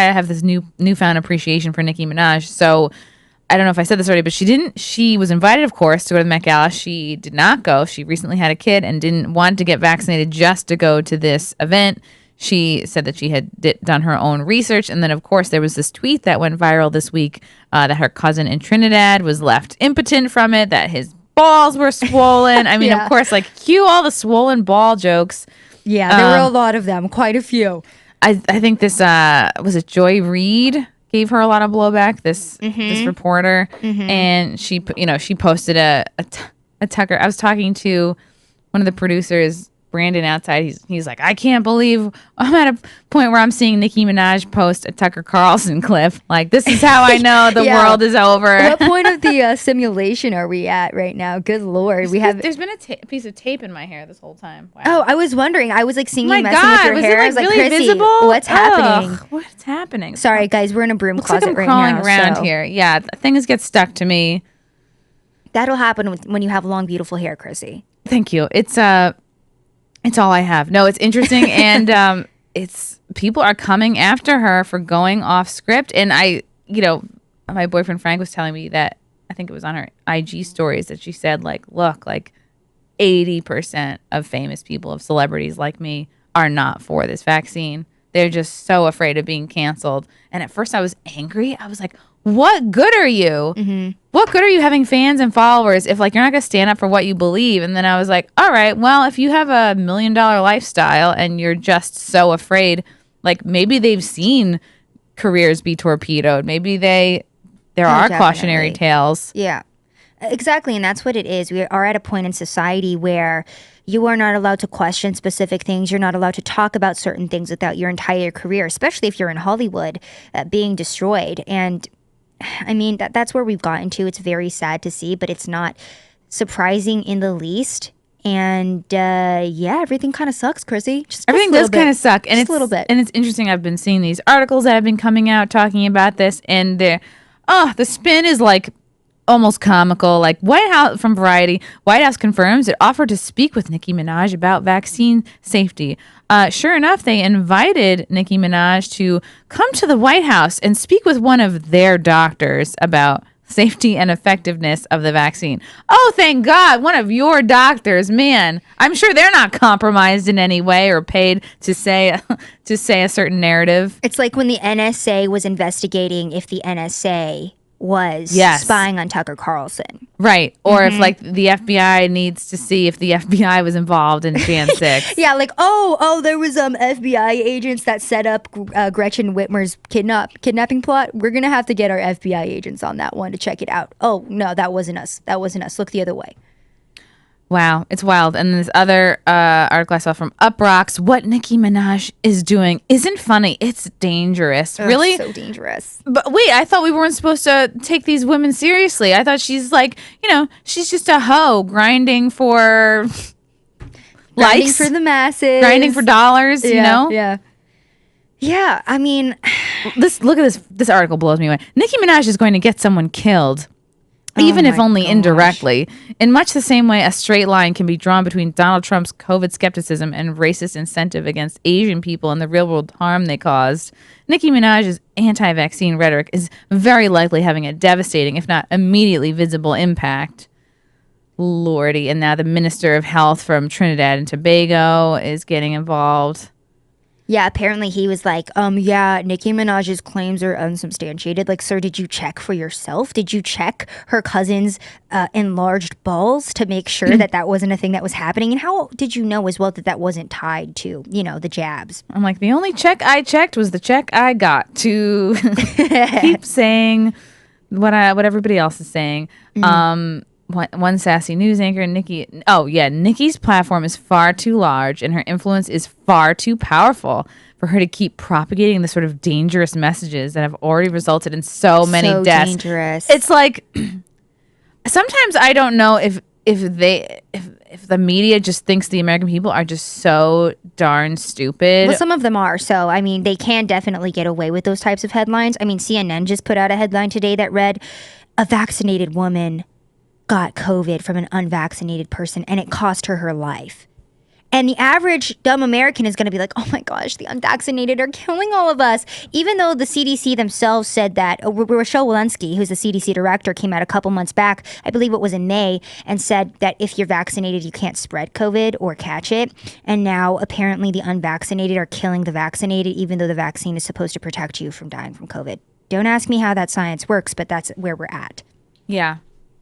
have this newfound appreciation for Nicki Minaj. So I don't know if I said this already, but she was invited, of course, to go to the Met Gala. She did not go. She recently had a kid and didn't want to get vaccinated just to go to this event. She said that she had done her own research. And then, of course, there was this tweet that went viral this week that her cousin in Trinidad was left impotent from it, that his balls were swollen. I mean, of course, like, cue all the swollen ball jokes. Yeah, there were a lot of them, quite a few. I think this, was it Joy Reid? Gave her a lot of blowback, this reporter. And she posted a Tucker. I was talking to one of the producers, Brandon, outside. He's like, I can't believe I'm at a point where I'm seeing Nicki Minaj post a Tucker Carlson clip. Like, this is how I know the world is over. What point of the simulation are we at right now? Good Lord. There's been a piece of tape in my hair this whole time. Wow. Oh, I was wondering. I was like seeing you messing God, with your was hair. It, like, I was like, really Chrissy, visible? What's happening? What's happening? Sorry, guys. We're in a broom closet like I'm right crawling now. around here. Yeah, things get stuck to me. That'll happen when you have long, beautiful hair, Chrissy. Thank you. It's all I have. No, it's interesting, and it's people are coming after her for going off script. And my boyfriend Frank was telling me that I think it was on her IG stories that she said, like, look, like 80% of famous people, of celebrities like me, are not for this vaccine. They're just so afraid of being canceled. And at first I was angry. I was like, what good are you? Mm-hmm. What good are you having fans and followers if, like, you're not going to stand up for what you believe? And then I was like, all right, well, if you have $1 million lifestyle and you're just so afraid, like, maybe they've seen careers be torpedoed. Maybe there are cautionary tales. Yeah, exactly. And that's what it is. We are at a point in society where you are not allowed to question specific things. You're not allowed to talk about certain things without your entire career, especially if you're in Hollywood, being destroyed. And I mean, that's where we've gotten to. It's very sad to see, but it's not surprising in the least. And everything kind of sucks, Chrissy. Everything does kind of suck. And it's a little bit. And it's interesting. I've been seeing these articles that have been coming out talking about this, and the spin is like almost comical. Like, White House, from Variety, White House confirms it offered to speak with Nicki Minaj about vaccine safety. Sure enough, they invited Nicki Minaj to come to the White House and speak with one of their doctors about safety and effectiveness of the vaccine. Oh, thank God, one of your doctors, man. I'm sure they're not compromised in any way or paid to say a certain narrative. It's like when the NSA was investigating if the NSA was spying on Tucker Carlson. Right. Or if, like, the FBI needs to see if the FBI was involved in Jan 6. Yeah, like, there was FBI agents that set up Gretchen Whitmer's kidnapping plot. We're going to have to get our FBI agents on that one to check it out. Oh, no, that wasn't us. Look the other way. Wow, it's wild. And this other article I saw from Uprocks, what Nicki Minaj is doing isn't funny. It's dangerous. Really? So dangerous. But wait, I thought we weren't supposed to take these women seriously. I thought she's like, she's just a hoe grinding for likes. For the masses. Grinding for dollars, Yeah. Yeah, I mean. Look at this. This article blows me away. Nicki Minaj is going to get someone killed. Even if only indirectly. In much the same way a straight line can be drawn between Donald Trump's COVID skepticism and racist incentive against Asian people and the real-world harm they caused, Nicki Minaj's anti-vaccine rhetoric is very likely having a devastating, if not immediately visible, impact. Lordy. And now the Minister of Health from Trinidad and Tobago is getting involved. Yeah, apparently he was like, Nicki Minaj's claims are unsubstantiated. Like, sir, did you check for yourself? Did you check her cousin's enlarged balls to make sure that wasn't a thing that was happening? And how did you know as well that wasn't tied to, the jabs? I'm like, the only check I checked was the check I got to keep saying what everybody else is saying. One sassy news anchor, Nicki's platform is far too large and her influence is far too powerful for her to keep propagating the sort of dangerous messages that have already resulted in so many deaths. Dangerous. It's like, sometimes I don't know if the media just thinks the American people are just so darn stupid. Well, some of them are. So, I mean, they can definitely get away with those types of headlines. I mean, CNN just put out a headline today that read, a vaccinated woman got COVID from an unvaccinated person and it cost her life. And the average dumb American is going to be like, oh my gosh, the unvaccinated are killing all of us. Even though the CDC themselves said that, Rochelle Walensky, who's the CDC director, came out a couple months back, I believe it was in May, and said that if you're vaccinated, you can't spread COVID or catch it. And now apparently the unvaccinated are killing the vaccinated, even though the vaccine is supposed to protect you from dying from COVID. Don't ask me how that science works, but that's where we're at. Yeah.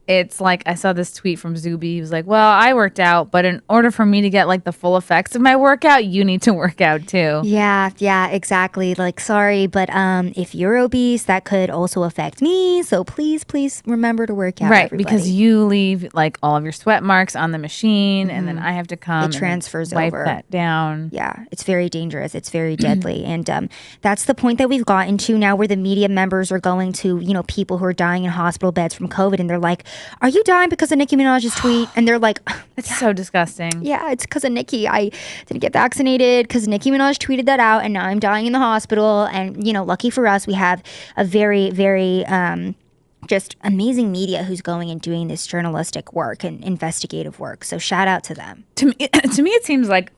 It's like, I saw this tweet from Zuby. He was like, well, I worked out, but in order for me to get like the full effects of my workout, you need to work out too. Yeah, exactly. Like, sorry, but if you're obese, that could also affect me. So please remember to work out. Right, everybody. because you leave like all of your sweat marks on the machine, and then I have to come it transfers and wipe over. that down. Yeah, it's very dangerous. It's very deadly. And that's the point that we've gotten to now, where the media members are going to, people who are dying in hospital beds from COVID, and they're like, are you dying because of Nicki Minaj's tweet? And they're like, it's so disgusting. Yeah, it's because of Nicki. I didn't get vaccinated because Nicki Minaj tweeted that out, and now I'm dying in the hospital. And, lucky for us, we have a very, very just amazing media who's going and doing this journalistic work and investigative work. So shout out to them. To me, it seems like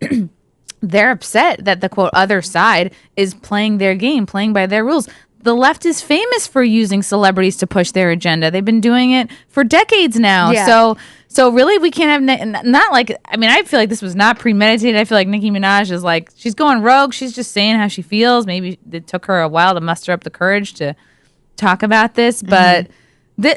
they're upset that the, quote, other side is playing their game, playing by their rules. The left is famous for using celebrities to push their agenda. They've been doing it for decades now. Yeah. So really, we can't have not like. I mean, I feel like this was not premeditated. I feel like Nicki Minaj is like, she's going rogue. She's just saying how she feels. Maybe it took her a while to muster up the courage to talk about this, but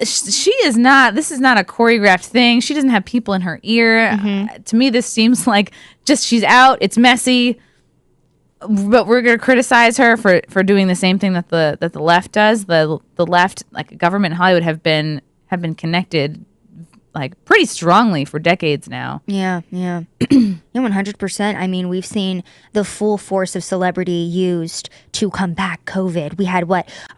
she is not. This is not a choreographed thing. She doesn't have people in her ear. To me, this seems like just she's out. It's messy. But we're going to criticize her for doing the same thing that the left does. The left, like government and Hollywood, have been connected like pretty strongly for decades now. Yeah. Yeah, 100%. I mean, we've seen the full force of celebrity used to combat COVID. We had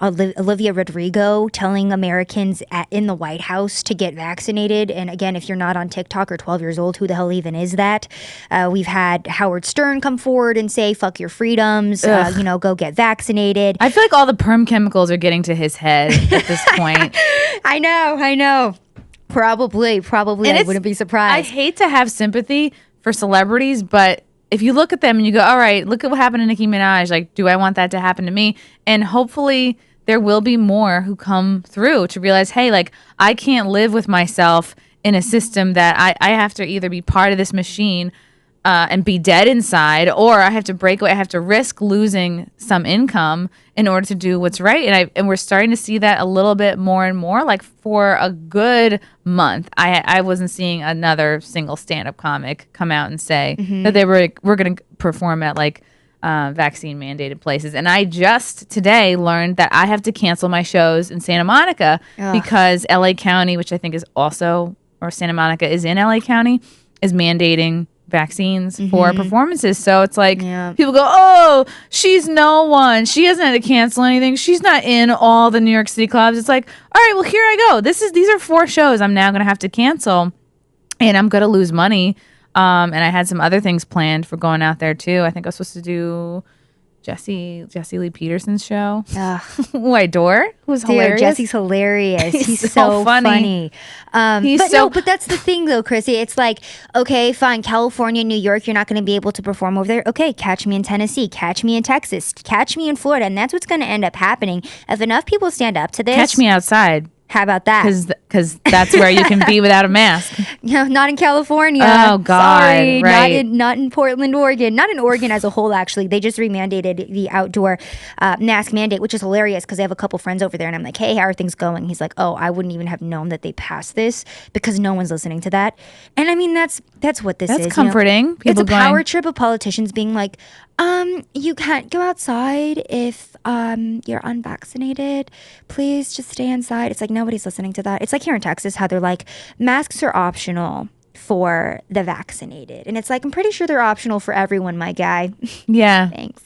Olivia Rodrigo telling Americans in the White House to get vaccinated. And again, if you're not on TikTok or 12 years old, who the hell even is that? We've had Howard Stern come forward and say, fuck your freedoms, go get vaccinated. I feel like all the perm chemicals are getting to his head at this point. I know. Probably. And I wouldn't be surprised. I hate to have sympathy for celebrities, but if you look at them and you go, all right, look at what happened to Nicki Minaj. Like, do I want that to happen to me? And hopefully there will be more who come through to realize, hey, like, I can't live with myself in a system that I have to either be part of this machine and be dead inside, or I have to break away. I have to risk losing some income in order to do what's right. And we're starting to see that a little bit more and more. Like for a good month, I wasn't seeing another single stand-up comic come out and say that we're going to perform at like vaccine mandated places. And I just today learned that I have to cancel my shows in Santa Monica because LA County, which I think is also, or Santa Monica is in LA County, is mandating vaccines for performances. So it's like people go, oh, she's no one. She hasn't had to cancel anything. She's not in all the New York City clubs. It's like, all right, well, here I go. These are 4 shows I'm now going to have to cancel, and I'm going to lose money. And I had some other things planned for going out there too. I think I was supposed to do Jesse Lee Peterson's show, who I adore, who's hilarious. Jesse's hilarious. He's so funny. But that's the thing though, Chrissy. It's like, okay, fine, California, New York, you're not going to be able to perform over there. Okay, catch me in Tennessee, catch me in Texas, catch me in Florida, and that's what's going to end up happening. If enough people stand up to this, catch me outside. How about that? Because that's where you can be without a mask. No, not in California. Oh, God. Sorry, right. Not in Portland, Oregon. Not in Oregon as a whole, actually. They just remandated the outdoor mask mandate, which is hilarious because I have a couple friends over there. And I'm like, hey, how are things going? He's like, oh, I wouldn't even have known that they passed this because no one's listening to that. And I mean, that's what this is. That's comforting. It's a power trip of politicians being like, you can't go outside if you're unvaccinated. Please just stay inside. It's like nobody's listening to that. It's like here in Texas how they're like, masks are optional for the vaccinated. And it's like, I'm pretty sure they're optional for everyone, my guy. Yeah. Thanks.